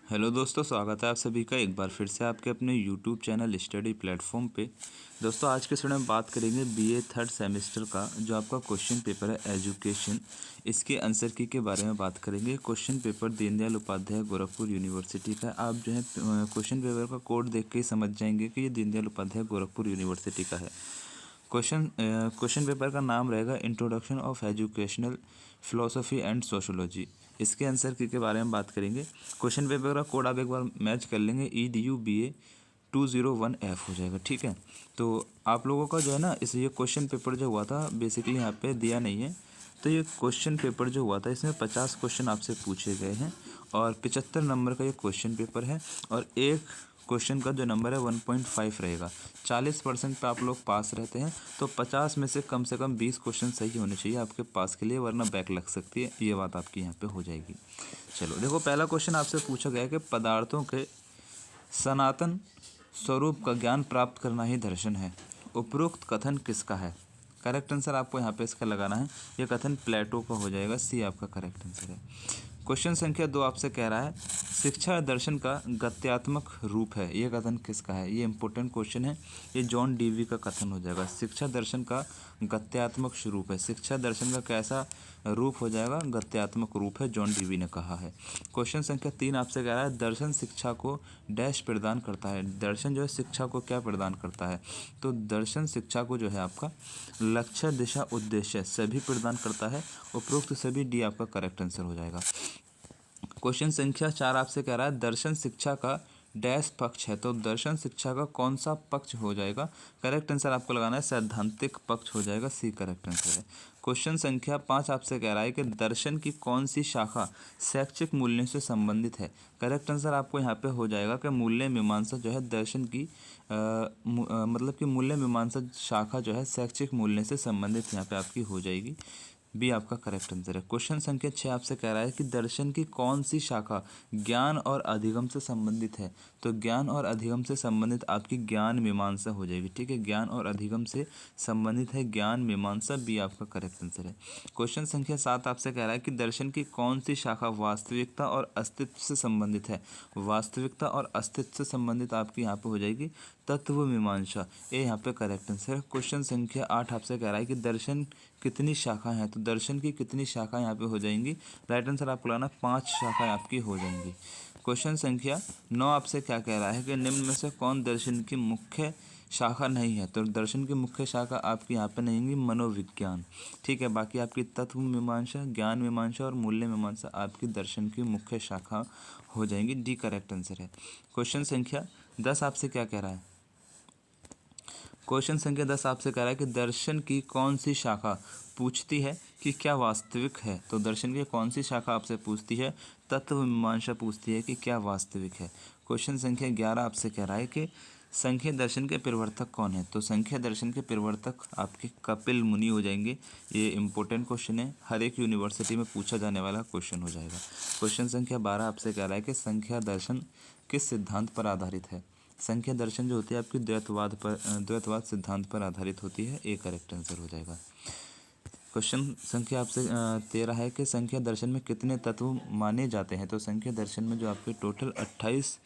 Hello दोस्तों, स्वागत है आप सभी का एक बार फिर से आपके अपने यूट्यूब चैनल स्टडी प्लेटफॉर्म पे। दोस्तों आज के समय में बात करेंगे बीए थर्ड सेमेस्टर का जो आपका क्वेश्चन पेपर है एजुकेशन, इसके आंसर की के बारे में बात करेंगे। Question paper Deendayal Upadhyay Gorakhpur University का। आप जो है क्वेश्चन पेपर का कोड देख के ही समझ जाएंगे कि ये दीनदयाल उपाध्याय गोरखपुर यूनिवर्सिटी का है। क्वेश्चन पेपर का नाम रहेगा introduction of educational philosophy and sociology. इसके आंसर की के बारे में बात करेंगे। क्वेश्चन पेपर का कोड आप एक बार मैच कर लेंगे, EDUBA 201F हो जाएगा। ठीक है, तो आप लोगों का जो है ना ये क्वेश्चन पेपर जो हुआ था बेसिकली यहाँ पे दिया नहीं है। तो ये क्वेश्चन पेपर जो हुआ था इसमें 50 क्वेश्चन आपसे पूछे गए हैं और 75 नंबर का ये क्वेश्चन पेपर है और एक क्वेश्चन का जो नंबर है 1.5 रहेगा। 40% पे आप लोग पास रहते हैं तो 50 में से कम 20 क्वेश्चन सही होने चाहिए आपके पास के लिए, वरना बैक लग सकती है। ये बात आपकी यहाँ पे हो जाएगी। चलो देखो, पहला क्वेश्चन आपसे पूछा गया है कि पदार्थों के सनातन स्वरूप का ज्ञान प्राप्त करना ही दर्शन है। उपरोक्त कथन किसका है? करेक्ट आंसर आपको यहाँ पे इसका लगाना है। यह कथन प्लेटो का हो जाएगा। सी आपका करेक्ट आंसर है। क्वेश्चन संख्या 2 आपसे कह रहा है शिक्षा दर्शन का गत्यात्मक रूप है। यह कथन किसका है? ये इंपॉर्टेंट क्वेश्चन है। ये जॉन डीवी का कथन हो जाएगा। शिक्षा दर्शन का गत्यात्मक स्वरूप है। शिक्षा दर्शन का कैसा रूप हो जाएगा? गत्यात्मक रूप है, जॉन डीवी ने कहा है। क्वेश्चन संख्या 3 आपसे कह रहा है दर्शन शिक्षा को डैश प्रदान करता है। दर्शन जो है शिक्षा को क्या प्रदान करता है? तो दर्शन शिक्षा को जो है आपका लक्ष्य, दिशा, उद्देश्य सभी प्रदान करता है। उपरोक्त सभी डी आपका करेक्ट आंसर हो जाएगा। क्वेश्चन संख्या 4 आपसे कह रहा है दर्शन शिक्षा का डैश पक्ष है। तो दर्शन शिक्षा का कौन सा पक्ष हो जाएगा? करेक्ट आंसर आपको लगाना है सैद्धांतिक पक्ष हो जाएगा। सी करेक्ट आंसर है। क्वेश्चन संख्या 5 आपसे कह रहा है कि दर्शन की कौन सी शाखा शैक्षिक मूल्य से संबंधित है। करेक्ट आंसर आपको यहाँ पे हो जाएगा कि मूल्य मीमांसा जो है दर्शन की मतलब कि मूल्य मीमांसा शाखा जो है शैक्षिक मूल्य से संबंधित यहाँ पे आपकी हो जाएगी। बी आपका करेक्ट आंसर है। क्वेश्चन संख्या 6 आपसे कह रहा है कि दर्शन की कौन सी शाखा ज्ञान और अधिगम से संबंधित है। तो ज्ञान और अधिगम से संबंधित आपकी ज्ञान मीमांसा हो जाएगी। ठीक है, ज्ञान और अधिगम से संबंधित है ज्ञान मीमांसा। बी आपका करेक्ट आंसर है। क्वेश्चन संख्या 7 आपसे कह रहा है कि दर्शन की कौन सी शाखा वास्तविकता और अस्तित्व से संबंधित है। वास्तविकता और अस्तित्व से संबंधित आपकी यहाँ पे हो जाएगी तत्व मीमांसा। ए यहाँ पे करेक्ट आंसर है। क्वेश्चन संख्या 8 आपसे कह रहा है कि दर्शन कितनी शाखा हैं। तो दर्शन की कितनी शाखा यहाँ पे हो जाएंगी? राइट आंसर आपको लाना 5 शाखाएं आपकी हो जाएंगी। क्वेश्चन संख्या 9 आपसे क्या कह रहा है कि निम्न में से कौन दर्शन की मुख्य शाखा नहीं है। तो दर्शन की मुख्य शाखा आपकी यहाँ पे नहीं होंगी मनोविज्ञान। ठीक है, बाकी आपकी तत्व मीमांसा, ज्ञान मीमांसा और मूल्य मीमांसा आपकी दर्शन की मुख्य शाखा हो जाएंगी। डी करेक्ट आंसर है। क्वेश्चन संख्या 10 आपसे क्या कह रहा है? क्वेश्चन संख्या 10 आपसे कह रहा है कि दर्शन की कौन सी शाखा पूछती है कि क्या वास्तविक है। तो दर्शन की कौन सी शाखा आपसे पूछती है? तत्व मीमांसा पूछती है कि क्या वास्तविक है। क्वेश्चन संख्या 11 आपसे कह रहा है कि संख्या दर्शन के प्रवर्तक कौन है। तो संख्या दर्शन के प्रवर्तक आपके कपिल मुनि हो जाएंगे। ये इंपॉर्टेंट क्वेश्चन है, हर एक यूनिवर्सिटी में पूछा जाने वाला क्वेश्चन हो जाएगा। क्वेश्चन संख्या 12 आपसे कह रहा है कि संख्या दर्शन किस सिद्धांत पर आधारित है। संख्या दर्शन जो होती है आपकी द्वैतवाद सिद्धांत पर आधारित होती है। ए करेक्ट आंसर हो जाएगा। क्वेश्चन संख्या आपसे 13 है कि संख्या दर्शन में कितने तत्व माने जाते हैं। तो संख्या दर्शन में जो आपके टोटल 28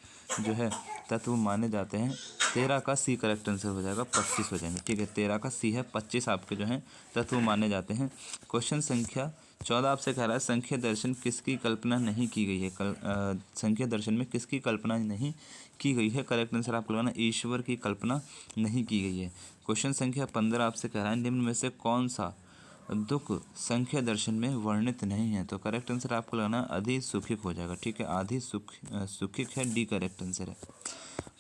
जो है तत्व माने जाते हैं। 13 का सी करेक्ट आंसर हो जाएगा, 25 हो जाएंगे। ठीक है, 13 का सी है, 25 आपके जो हैं तत्व माने जाते हैं। क्वेश्चन संख्या 14 आपसे कह रहा है संख्या दर्शन किसकी कल्पना नहीं की गई है। संख्या दर्शन में किसकी कल्पना नहीं की गई है? करेक्ट आंसर आपको लगाना ईश्वर की कल्पना नहीं की गई है। क्वेश्चन संख्या 15 आपसे कह रहा है निम्न में से कौन सा दुख संख्या दर्शन में वर्णित नहीं है। तो करेक्ट आंसर आपको लगाना अधि सुखिक हो जाएगा। ठीक है, आधि सुखिक है। डी करेक्ट आंसर है।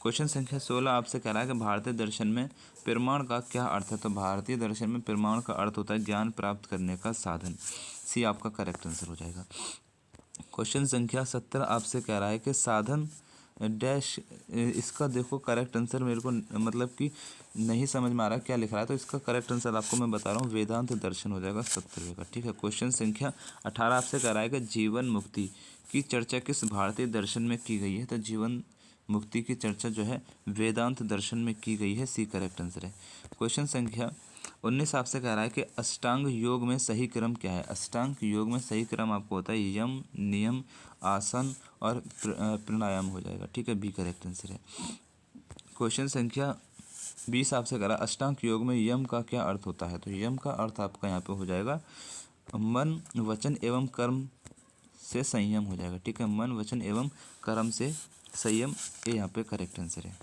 क्वेश्चन संख्या 16 आपसे कह रहा है कि भारतीय दर्शन में प्रमाण का क्या अर्थ है। तो भारतीय दर्शन में प्रमाण का अर्थ होता है ज्ञान प्राप्त करने का साधन। सी आपका करेक्ट आंसर हो जाएगा। क्वेश्चन संख्या 17 आपसे कह रहा है कि साधन डैश, इसका देखो करेक्ट आंसर मेरे को मतलब कि नहीं समझ में आ रहा क्या लिख रहा है। तो इसका करेक्ट आंसर आपको मैं बता रहा हूँ, वेदांत दर्शन हो जाएगा 70वें का। ठीक है, क्वेश्चन संख्या 18 आपसे कह रहा है कि जीवन मुक्ति की चर्चा किस भारतीय दर्शन में की गई है। तो जीवन मुक्ति की चर्चा जो है वेदांत दर्शन में की गई है। सी करेक्ट आंसर है। क्वेश्चन संख्या 19 आपसे कह रहा है कि अष्टांग योग में सही क्रम क्या है। अष्टांग योग में सही क्रम आपको होता है यम, नियम, आसन और प्राणायाम हो जाएगा। ठीक है, बी करेक्ट आंसर है। क्वेश्चन संख्या 20 आपसे करा, अष्टांग योग में यम का क्या अर्थ होता है? तो यम का अर्थ आपका यहाँ पे हो जाएगा मन, वचन एवं कर्म से संयम हो जाएगा। ठीक है, मन, वचन एवं कर्म से संयम, ये यहाँ पे करेक्ट आंसर है।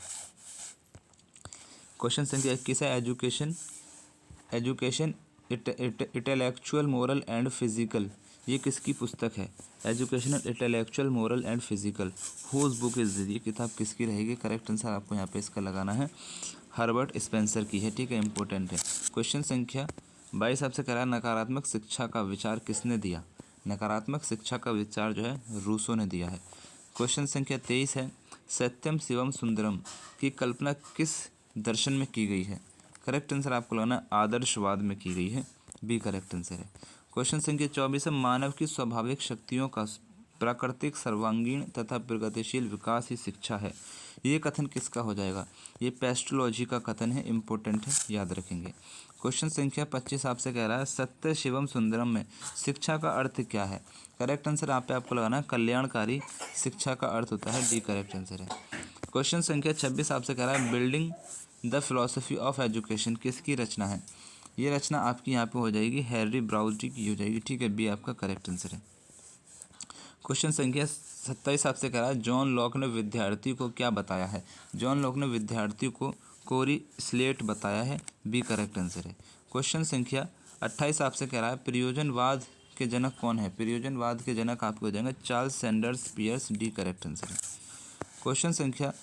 क्वेश्चन संख्या 21 है, education intellectual moral and physical, ये किसकी पुस्तक है? Educational intellectual moral and physical, whose book is this, ये किताब किसकी रहेगी? करेक्ट आंसर आपको यहाँ पे इसका लगाना है, हर्बर्ट स्पेंसर की है। ठीक है, इंपॉर्टेंट है। क्वेश्चन संख्या 22 आपसे करा, नकारात्मक शिक्षा का विचार किसने दिया? नकारात्मक शिक्षा का विचार जो है रूसो ने दिया है। क्वेश्चन संख्या 23 है, सत्यम शिवम सुंदरम की कल्पना किस दर्शन में की गई है? करेक्ट आंसर आपको लगाना आदर्शवाद में की गई है, बी करेक्ट आंसर है। क्वेश्चन संख्या 24 है, मानव की स्वाभाविक शक्तियों का प्राकृतिक सर्वांगीण तथा प्रगतिशील विकास ही शिक्षा है, ये कथन किसका हो जाएगा? ये पेस्ट्रोलॉजी का कथन है, इंपॉर्टेंट है, याद रखेंगे। क्वेश्चन संख्या 25 आपसे कह रहा है, सत्य शिवम सुंदरम में शिक्षा का अर्थ क्या है? करेक्ट आंसर आप पे आपको लगाना कल्याणकारी शिक्षा का अर्थ होता है, डी करेक्ट आंसर है। क्वेश्चन संख्या 26 आपसे कह रहा है, building the philosophy of education किसकी रचना है? ये रचना आपकी यहाँ पे हो जाएगी हैरी ब्राउज़ी की हो जाएगी। ठीक है, बी आपका करेक्ट आंसर है। क्वेश्चन संख्या 27 आपसे कह रहा है, जॉन लॉक ने विद्यार्थी को क्या बताया है? जॉन लॉक ने विद्यार्थी को कोरी स्लेट बताया है, बी करेक्ट आंसर है। क्वेश्चन संख्या 28 आपसे कह रहा है, प्रयोजनवाद के जनक कौन है? प्रयोजनवाद के जनक आपको हो जाएंगे Charles Sanders Peirce, D correct answer है। क्वेश्चन संख्या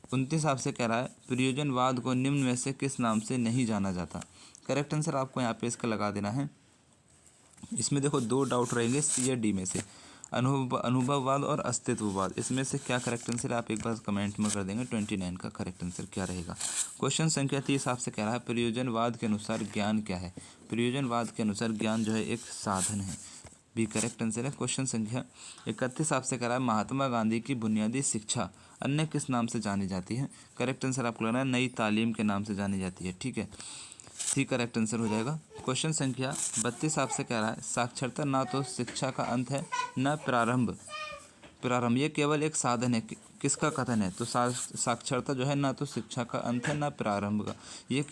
29 आपसे कह रहा है, प्रयोजनवाद को निम्न में से किस नाम से नहीं जाना जाता? करेक्ट आंसर आपको यहाँ पे इसका लगा देना है। इसमें देखो दो डाउट रहेंगे, सी या डी में से, अनुभववाद और अस्तित्ववाद, इसमें से क्या करेक्ट आंसर है आप एक बार कमेंट में कर देंगे। 29 का करेक्ट आंसर क्या रहेगा? क्वेश्चन संख्या 30 आपसे कह रहा है, प्रयोजनवाद के अनुसार ज्ञान क्या है? प्रयोजनवाद के अनुसार ज्ञान जो है एक साधन है, बी करेक्ट आंसर है। क्वेश्चन संख्या 31 आपसे कह रहा है, महात्मा गांधी की बुनियादी शिक्षा अन्य किस नाम से जानी जाती है? करेक्ट आंसर आपको लगना है नई तालीम के नाम से जानी जाती है। ठीक है, सी करेक्ट आंसर हो जाएगा। क्वेश्चन संख्या 32 आपसे कह रहा है, साक्षरता ना तो शिक्षा का अंत है न प्रारंभ, ये केवल एक साधन है, किसका कथन है? तो साक्षरता जो है ना तो शिक्षा का अंत है ना प्रारंभ का, ये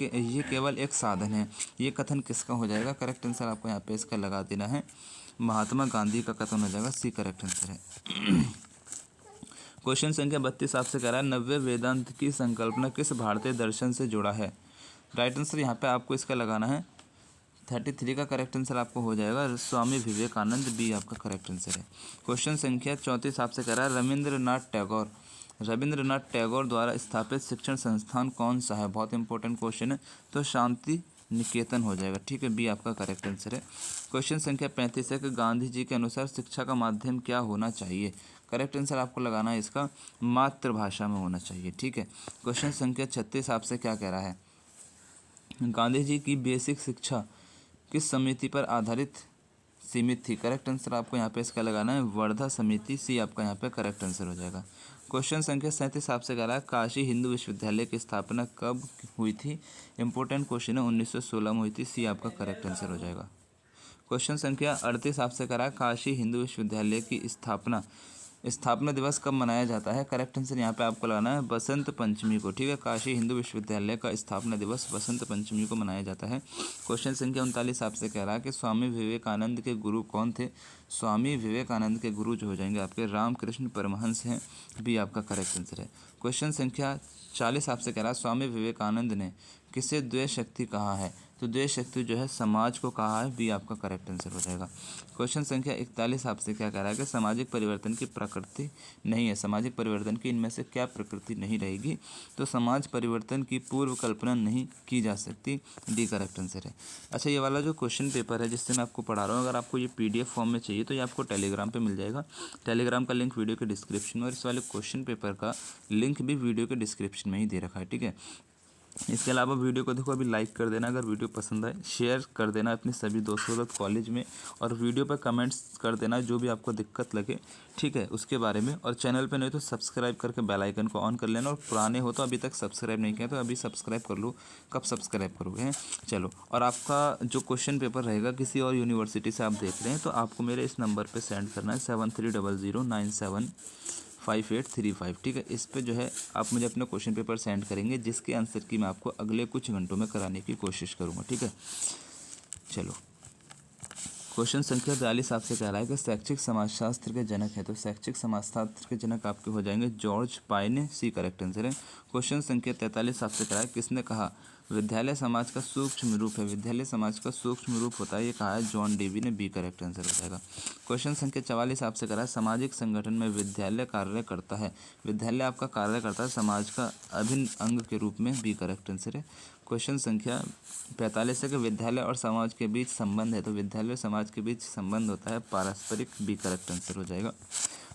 केवल एक साधन है, ये कथन किसका हो जाएगा? करेक्ट आंसर आपको यहाँ पे इसका लगा देना है, महात्मा गांधी का कथन हो जाएगा, सी करेक्ट आंसर है। क्वेश्चन संख्या 32 आपसे कह रहा है, नव्य वेदांत की संकल्पना किस भारतीय दर्शन से जुड़ा है? राइट आंसर यहाँ पे आपको इसका लगाना है 33 का करेक्ट आंसर आपको हो जाएगा स्वामी विवेकानंद, बी आपका करेक्ट आंसर है। क्वेश्चन संख्या 34 आपसे कह रहा है, रविंद्रनाथ टैगोर द्वारा स्थापित शिक्षण संस्थान कौन सा है? बहुत इंपॉर्टेंट क्वेश्चन है, तो शांति निकेतन हो जाएगा। ठीक है, बी आपका करेक्ट आंसर है। क्वेश्चन संख्या 35 है कि गांधी जी के अनुसार शिक्षा का माध्यम क्या होना चाहिए? करेक्ट आंसर आपको लगाना है इसका मातृभाषा में होना चाहिए। ठीक है, क्वेश्चन संख्या 36 आपसे क्या कह रहा है, गांधी जी की बेसिक शिक्षा किस समिति पर आधारित सीमित थी? करेक्ट आंसर आपको यहाँ पे इसका लगाना है वर्धा समिति, सी आपका यहाँ पे करेक्ट आंसर हो जाएगा। क्वेश्चन संख्या 37 आपसे कह रहा है, काशी हिंदू विश्वविद्यालय की स्थापना कब हुई थी? इंपॉर्टेंट क्वेश्चन है, 1916 में हुई थी, सी आपका करेक्ट आंसर हो जाएगा। क्वेश्चन संख्या 38 आपसे कह रहा है, काशी हिंदू विश्वविद्यालय की स्थापना दिवस कब मनाया जाता है? करेक्ट आंसर यहाँ पे आपको लगाना है बसंत पंचमी को। ठीक है, काशी हिंदू विश्वविद्यालय का स्थापना दिवस बसंत पंचमी को मनाया जाता है। क्वेश्चन संख्या 39 आपसे कह रहा है कि स्वामी विवेकानंद के गुरु कौन थे? स्वामी विवेकानंद के गुरु जो हो जाएंगे आपके रामकृष्ण परमहंस हैं, बी आपका करेक्ट आंसर है। क्वेश्चन संख्या 40 आपसे कह रहा है, स्वामी विवेकानंद ने किसे द्वैत शक्ति कहा है? तो द्वैत शक्ति जो है समाज को कहा है, बी आपका करेक्ट आंसर हो जाएगा। क्वेश्चन संख्या 41 आपसे क्या कह रहा है कि सामाजिक परिवर्तन की प्रकृति नहीं है, सामाजिक परिवर्तन की इनमें से क्या प्रकृति नहीं रहेगी? तो समाज परिवर्तन की पूर्व कल्पना नहीं की जा सकती, डी करेक्ट आंसर है। अच्छा, ये वाला जो क्वेश्चन पेपर है जिससे मैं आपको पढ़ा रहा हूँ, अगर आपको ये PDF फॉर्म में चाहिए तो ये आपको टेलीग्राम पे मिल जाएगा। टेलीग्राम का लिंक वीडियो के डिस्क्रिप्शन में, और इस वाले क्वेश्चन पेपर का लिंक भी वीडियो के डिस्क्रिप्शन में ही दे रखा है। ठीक है, इसके अलावा वीडियो को देखो अभी लाइक कर देना, अगर वीडियो पसंद आए शेयर कर देना अपने सभी दोस्तों के साथ कॉलेज में, और वीडियो पर कमेंट्स कर देना जो भी आपको दिक्कत लगे, ठीक है, उसके बारे में। और चैनल पे नहीं तो सब्सक्राइब करके बेल आइकन को ऑन कर लेना, और पुराने हो तो अभी तक सब्सक्राइब नहीं किया तो अभी सब्सक्राइब कर लो। कब सब्सक्राइब करोगे हैं? चलो, और आपका जो क्वेश्चन पेपर रहेगा किसी और यूनिवर्सिटी से आप देख रहे हैं तो आपको मेरे इस नंबर पर सेंड करना है 7300975835, ठीक है। इस पे जो है आप मुझे अपना क्वेश्चन पेपर सेंड करेंगे जिसके आंसर की मैं आपको अगले कुछ घंटों में कराने की कोशिश करूँगा, ठीक है। चलो, क्वेश्चन संख्या 42 आपसे कह रहा है कि शैक्षिक समाजशास्त्र के जनक है, तो शैक्षिक समाजशास्त्र के जनक आपके हो जाएंगे George Payne, C correct answer है। क्वेश्चन संख्या 43 आपसे कह रहा है किसने कहा विद्यालय समाज का सूक्ष्म रूप है, विद्यालय समाज का सूक्ष्म रूप होता है, ये कहा है जॉन डेवी ने, बी करेक्ट आंसर हो जाएगा। क्वेश्चन संख्या 44 आपसे कह रहा है सामाजिक संगठन में विद्यालय कार्य करता है, विद्यालय आपका कार्य करता है समाज का अभिन्न अंग के रूप में, बी करेक्ट आंसर है। क्वेश्चन संख्या 45 है कि विद्यालय और समाज के बीच संबंध है, तो विद्यालय और समाज के बीच संबंध होता है पारस्परिक, बी करेक्ट आंसर हो जाएगा।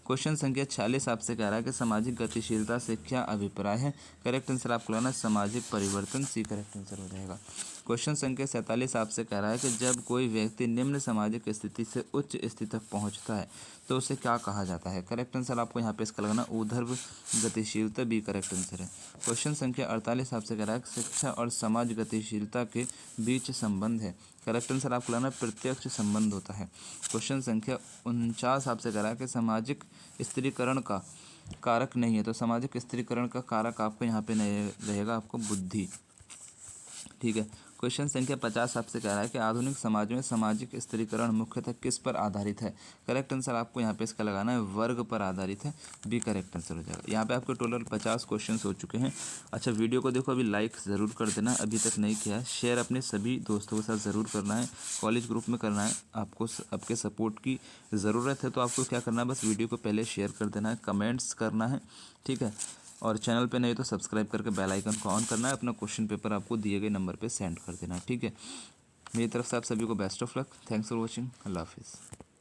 क्वेश्चन संख्या 46 आपसे कह रहा है कि सामाजिक गतिशीलता से क्या अभिप्राय है, करेक्ट आंसर आपको लाना सामाजिक परिवर्तन, सी करेक्ट आंसर हो जाएगा। क्वेश्चन संख्या 47 आपसे कह रहा है कि जब कोई व्यक्ति निम्न सामाजिक स्थिति से उच्च स्थिति तक पहुंचता है तो उसे क्या कहा जाता है, करेक्ट आंसर आपको यहाँ पे इसका लगाना ऊर्ध्व गतिशीलता, बी करेक्ट आंसर है। क्वेश्चन संख्या 48 आपसे कह रहा है कि शिक्षा और समाज गतिशीलता के बीच संबंध है, करेक्ट आंसर आपको लाना प्रत्यक्ष संबंध होता है। क्वेश्चन संख्या 49 आपसे कह रहा है कि सामाजिक स्त्रीकरण का कारक नहीं है, तो सामाजिक स्त्रीकरण का कारक आपको यहाँ पे नहीं रहेगा, आपको बुद्धि, ठीक है। क्वेश्चन संख्या 50 आपसे कह रहा है कि आधुनिक समाज में सामाजिक स्त्रीकरण मुख्यतः किस पर आधारित है, करेक्ट आंसर आपको यहाँ पे इसका लगाना है वर्ग पर आधारित है, बी करेक्ट आंसर हो जाएगा। यहाँ पे आपके टोटल 50 क्वेश्चन हो चुके हैं। अच्छा, वीडियो को देखो अभी लाइक ज़रूर कर देना, अभी तक नहीं किया है। शेयर अपने सभी दोस्तों के साथ ज़रूर करना है, कॉलेज ग्रुप में करना है। आपको आपके सपोर्ट की ज़रूरत है तो आपको क्या करना है, बस वीडियो को पहले शेयर कर देना है, कमेंट्स करना है, ठीक है। और चैनल पे नहीं तो सब्सक्राइब करके बेल आइकन को ऑन करना है। अपना क्वेश्चन पेपर आपको दिए गए नंबर पे सेंड कर देना है, ठीक है। मेरी तरफ से आप सभी को best of luck, thanks for watching, अल्लाह हाफिज़।